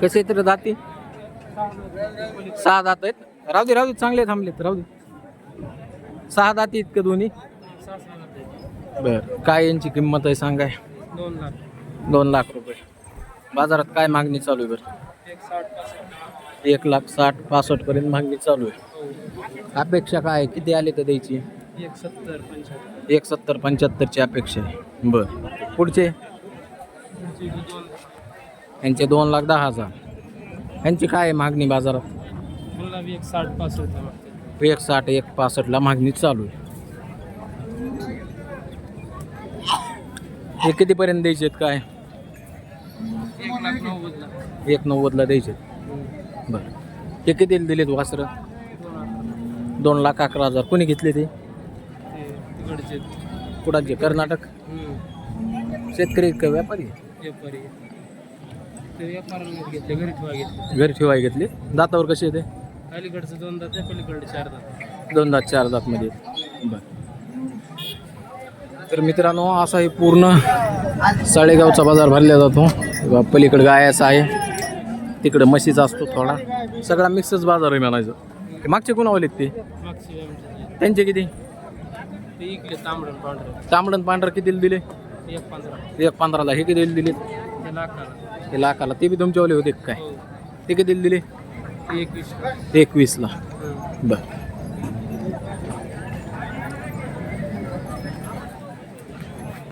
कसे तर जाती 6 दात आहेत. राहू दे चांगले थांबलेत राहू दे. 6 दाती आहेत का दोन्ही? बर काय यांची किंमत आहे सांगाय? 2 लाख रुपये. बाजारात काय मागणी चालू आहे बरं? 1,60,65 पर्यंत मागणी चालू आहे. अपेक्षा काय आहे? किती आले तर द्यायची? 1,70-75 ची अपेक्षा आहे. बर पुढचे यांचे 2,10,000. यांची काय आहे मागणी बाजारात? 1,60-1,65 ला मागणी चालू आहे. हे कितीपर्यंत द्यायचे आहेत काय? 1,90,000 द्यायचे. बरं ते किती दिलेत वासरं? 2,11,000. कोणी घेतले ते? कुणाचे? कर्नाटक शेतकरी का व्यापारी? घरी ठेवाय घेतले. दातावर कसे येते? अलीकडचं 2 दात आहे, पलीकडे 4 दात. 2 दात 4 दात मध्ये. बरं तर मित्रांनो असा हे पूर्ण साळेगावचा बाजार भरला जातो. पलीकडे गायाचा आहे, तिकडे म्हशीचा असतो थोडा. सगळा मिक्सच बाजार आहे म्हणायचं. मागचे कोण आवलेत ते? त्यांचे किती? तांबडण पांढरं कितीला दिले? 1,15,000. हे किती दिले? ते लाखाला. ते बी तुमच्यावाले होते काय? ते किती दिले? 21. 21 ला. बरं